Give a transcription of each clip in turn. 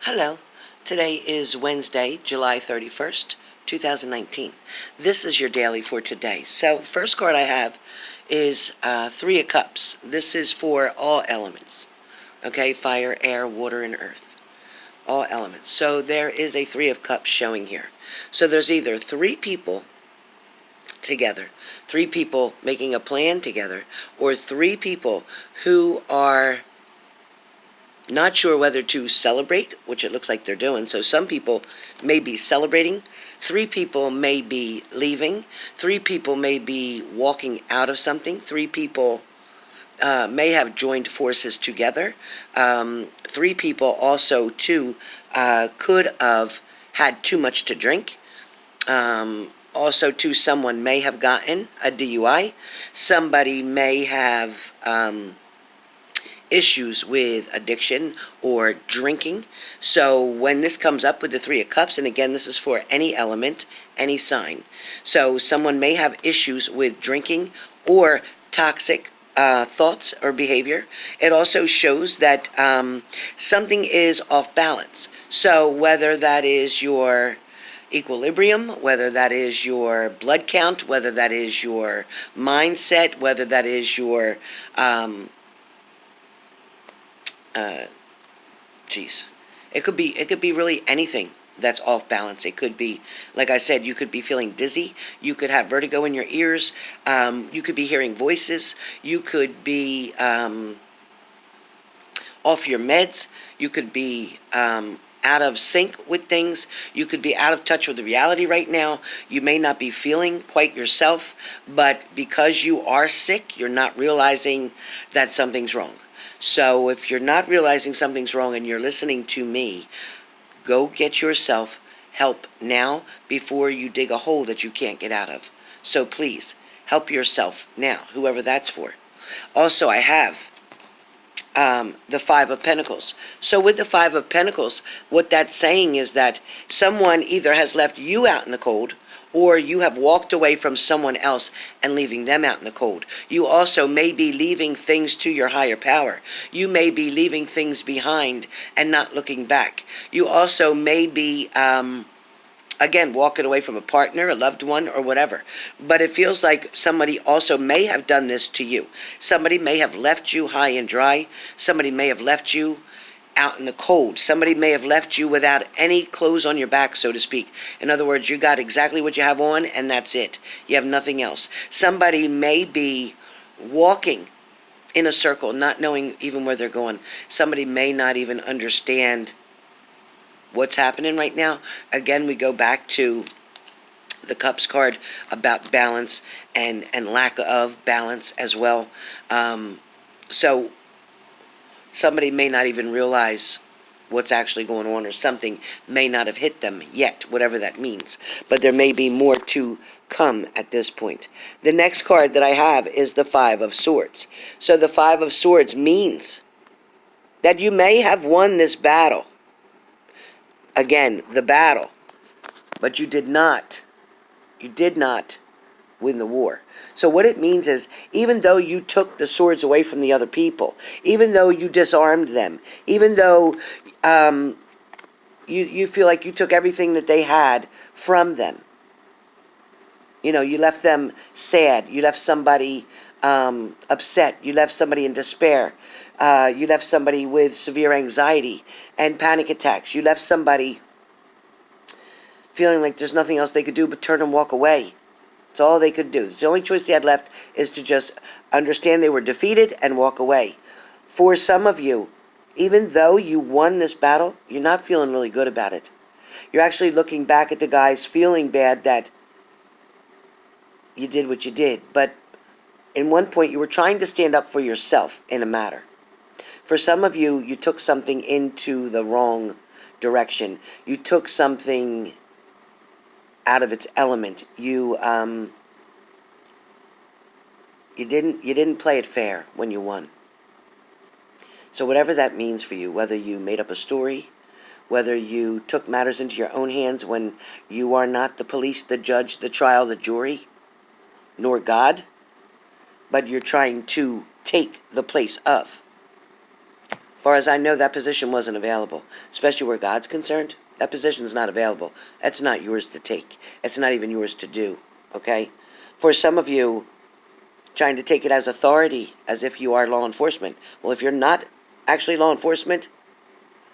Hello, today is Wednesday, July 31st, 2019. This is your daily for today. So, the first card I have is Three of Cups. This is for all elements, okay? Fire, air, water, and earth. All elements. So, there is a Three of Cups showing here. So, there's either three people together, three people making a plan together, or three people who are not sure whether to celebrate, which it looks like they're doing. So some people may be celebrating, three people may be leaving, three people may be walking out of something, three people may have joined forces together. Three people also, too, could have had too much to drink. Also, too, someone may have gotten a DUI. Somebody may have issues with addiction or drinking. So when this comes up with the Three of Cups, and again, this is for any element, any sign. So someone may have issues with drinking or toxic thoughts or behavior. It also shows that something is off balance. So whether that is your equilibrium, whether that is your blood count, whether that is your mindset, whether that is your it could be really anything that's off balance. It could be, like I said, you could be feeling dizzy, you could have vertigo in your ears, you could be hearing voices, you could be off your meds, you could be out of sync with things, you could be out of touch with reality right now, you may not be feeling quite yourself, but because you are sick, you're not realizing that something's wrong. So if you're not realizing something's wrong and you're listening to me, go get yourself help now before you dig a hole that you can't get out of. So please, help yourself now, whoever that's for. Also, I have the Five of Pentacles. So with the Five of Pentacles, what that's saying is that someone either has left you out in the cold, or you have walked away from someone else and leaving them out in the cold. You also may be leaving things to your higher power. You may be leaving things behind and not looking back. You also may be, again, walking away from a partner, a loved one, or whatever. But it feels like somebody also may have done this to you. Somebody may have left you high and dry. Somebody may have left you out in the cold. Somebody may have left you without any clothes on your back, so to speak. In other words, you got exactly what you have on, and that's it. You have nothing else. Somebody may be walking in a circle, not knowing even where they're going. Somebody may not even understand what's happening right now. Again, we go back to the Cups card about balance and lack of balance as well. So somebody may not even realize what's actually going on, or something may not have hit them yet, whatever that means. But there may be more to come at this point. The next card that I have is the Five of Swords. So the Five of Swords means that you may have won this battle. Again, the battle. But you did not. You did not win the war. So what it means is, even though you took the swords away from the other people, even though you disarmed them, even though you feel like you took everything that they had from them, you know, you left them sad, you left somebody upset, you left somebody in despair, you left somebody with severe anxiety and panic attacks, you left somebody feeling like there's nothing else they could do but turn and walk away. It's all they could do. The only choice they had left is to just understand they were defeated and walk away. For some of you, even though you won this battle, you're not feeling really good about it. You're actually looking back at the guys feeling bad that you did what you did. But in one point, you were trying to stand up for yourself in a matter. For some of you, you took something into the wrong direction. You took something out of its element. You didn't play it fair when you won. So whatever that means for you, whether you made up a story, whether you took matters into your own hands when you are not the police, the judge, the trial, the jury, nor God, but you're trying to take the place of. far as I know, that position wasn't available, especially where God's concerned. That position is not available. That's not yours to take. It's not even yours to do, okay? For some of you, trying to take it as authority, as if you are law enforcement. Well, if you're not actually law enforcement,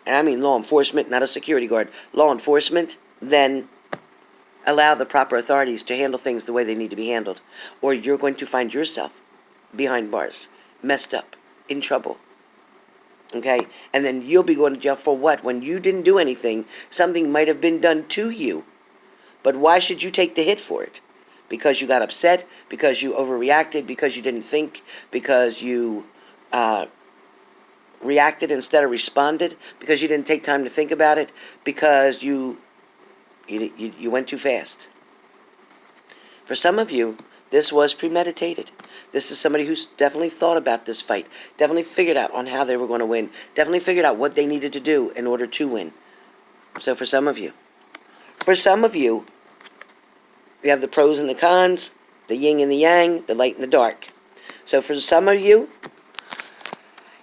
and I mean law enforcement, not a security guard, law enforcement, then allow the proper authorities to handle things the way they need to be handled. Or you're going to find yourself behind bars, messed up, in trouble. Okay? And then you'll be going to jail for what? When you didn't do anything, something might have been done to you. But why should you take the hit for it? Because you got upset, because you overreacted, because you didn't think, because you reacted instead of responded, because you didn't take time to think about it, because you went too fast. For some of you, this was premeditated. This is somebody who's definitely thought about this fight, definitely figured out on how they were going to win, definitely figured out what they needed to do in order to win. So for some of you, we have the pros and the cons, the yin and the yang, the light and the dark. So for some of you,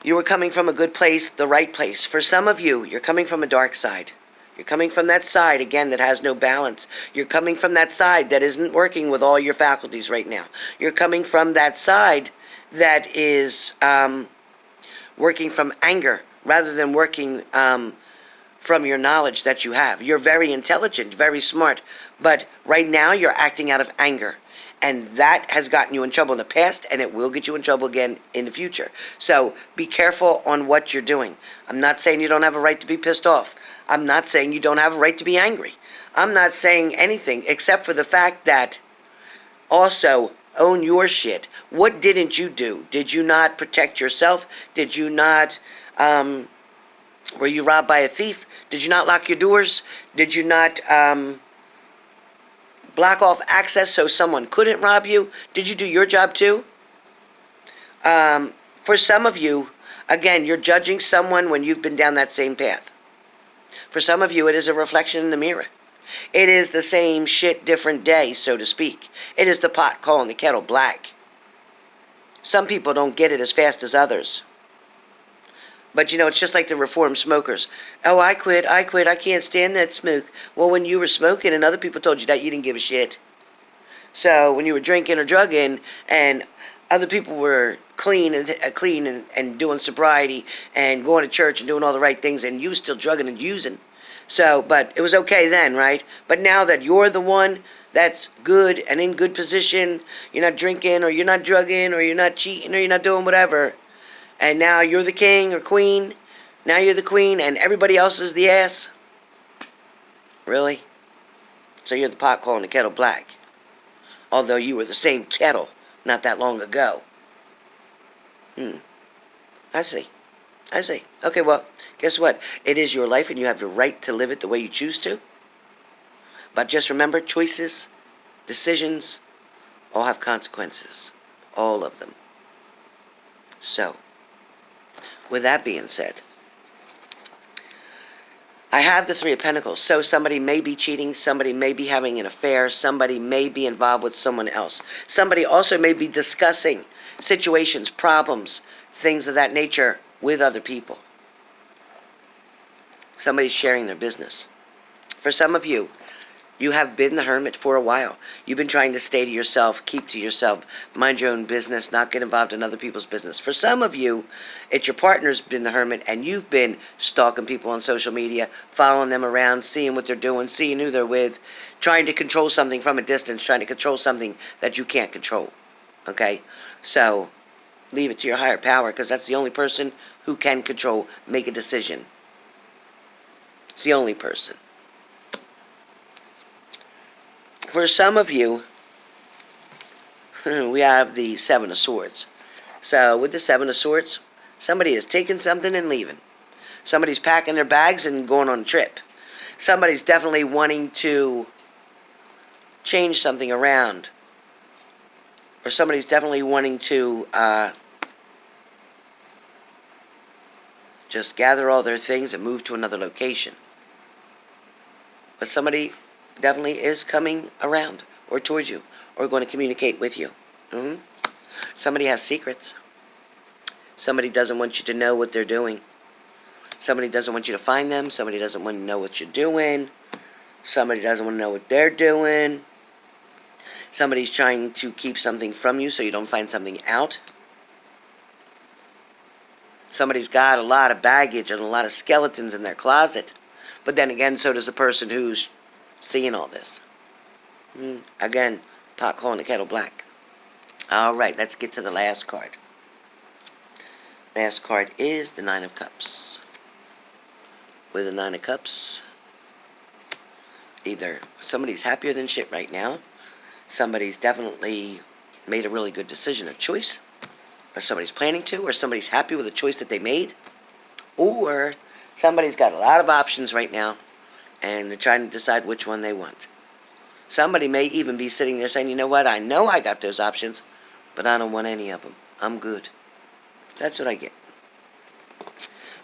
you were coming from a good place, the right place. For some of you, you're coming from a dark side. You're coming from that side, again, that has no balance. You're coming from that side that isn't working with all your faculties right now. You're coming from that side that is working from anger rather than working from your knowledge that you have. You're very intelligent, very smart, but right now you're acting out of anger. And that has gotten you in trouble in the past, and it will get you in trouble again in the future. So be careful on what you're doing. I'm not saying you don't have a right to be pissed off. I'm not saying you don't have a right to be angry. I'm not saying anything except for the fact that also own your shit. What didn't you do? Did you not protect yourself? Did you not, were you robbed by a thief? Did you not lock your doors? Did you not block off access so someone couldn't rob you? Did you do your job too? For some of you, again, you're judging someone when you've been down that same path. For some of you, it is a reflection in the mirror. It is the same shit, different day, so to speak. It is the pot calling the kettle black. Some people don't get it as fast as others. But, you know, it's just like the reformed smokers. Oh, I quit, I can't stand that smoke. Well, when you were smoking and other people told you that, you didn't give a shit. So, when you were drinking or drugging and other people were clean and doing sobriety and going to church and doing all the right things, and you still drugging and using. So, but it was okay then, right? But now that you're the one that's good and in good position, you're not drinking or you're not drugging or you're not cheating or you're not doing whatever, and now you're the king or queen, now you're the queen and everybody else is the ass. Really? So you're the pot calling the kettle black. Although you were the same kettle not that long ago. I see. Okay, well, guess what? It is your life and you have your right to live it the way you choose to. But just remember, choices, decisions, all have consequences. All of them. So, with that being said, I have the Three of Pentacles. So somebody may be cheating, somebody may be having an affair, somebody may be involved with someone else. Somebody also may be discussing situations, problems, things of that nature with other people. Somebody's sharing their business. For some of you, you have been the hermit for a while. You've been trying to stay to yourself, keep to yourself, mind your own business, not get involved in other people's business. For some of you, it's your partner's been the hermit and you've been stalking people on social media, following them around, seeing what they're doing, seeing who they're with, trying to control something from a distance, trying to control something that you can't control. Okay? So, leave it to your higher power because that's the only person who can control, make a decision. It's the only person. For some of you, we have the Seven of Swords. So with the Seven of Swords, somebody is taking something and leaving. Somebody's packing their bags and going on a trip. Somebody's definitely wanting to change something around. Or somebody's definitely wanting to just gather all their things and move to another location. But somebody definitely is coming around or towards you or going to communicate with you. Somebody has secrets. Somebody doesn't want you to know what they're doing. Somebody doesn't want you to find them. Somebody doesn't want to know what you're doing. Somebody doesn't want to know what they're doing. Somebody's trying to keep something from you so you don't find something out. Somebody's got a lot of baggage and a lot of skeletons in their closet. But then again, so does the person who's seeing all this. Again, pot calling the kettle black. All right, let's get to the last card. Last card is the Nine of Cups. With the Nine of Cups, either somebody's happier than shit right now, somebody's definitely made a really good decision or choice, or somebody's planning to, or somebody's happy with the choice that they made, or somebody's got a lot of options right now, and they're trying to decide which one they want. Somebody may even be sitting there saying, you know what, I know I got those options, but I don't want any of them. I'm good. That's what I get.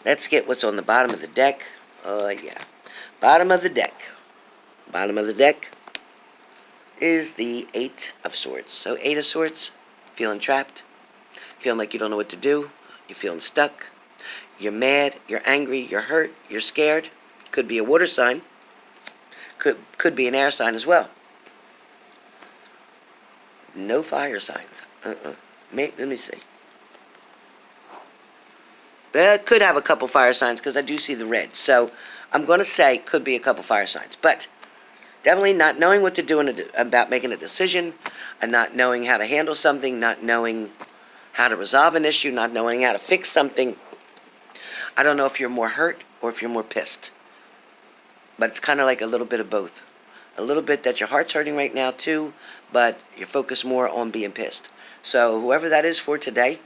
Let's get what's on the bottom of the deck. Oh, yeah. Bottom of the deck. Bottom of the deck is the Eight of Swords. So, Eight of Swords, feeling trapped, feeling like you don't know what to do, you're feeling stuck, you're mad, you're angry, you're hurt, you're scared. Could be a water sign. Could be an air sign as well. No fire signs. Let me see. Could have a couple fire signs because I do see the red. So I'm going to say could be a couple fire signs. But definitely not knowing what to do about making a decision, and not knowing how to handle something, not knowing how to resolve an issue, not knowing how to fix something. I don't know if you're more hurt or if you're more pissed. But it's kind of like a little bit of both. A little bit that your heart's hurting right now too, but you're focused more on being pissed. So whoever that is for today,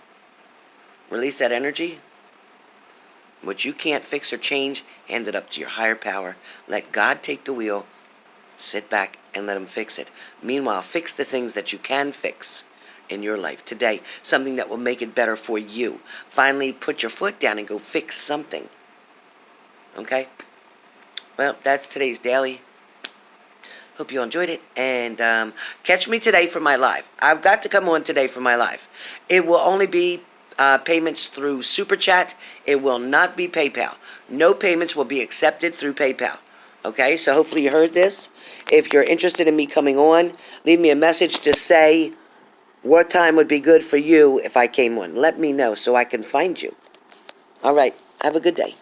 release that energy. What you can't fix or change, hand it up to your higher power. Let God take the wheel. Sit back and let Him fix it. Meanwhile, fix the things that you can fix in your life today. Something that will make it better for you. Finally, put your foot down and go fix something. Okay? Well, that's today's daily. Hope you enjoyed it. And catch me today for my live. I've got to come on today for my live. It will only be payments through Super Chat. It will not be PayPal. No payments will be accepted through PayPal. Okay, so hopefully you heard this. If you're interested in me coming on, leave me a message to say what time would be good for you if I came on. Let me know so I can find you. All right, have a good day.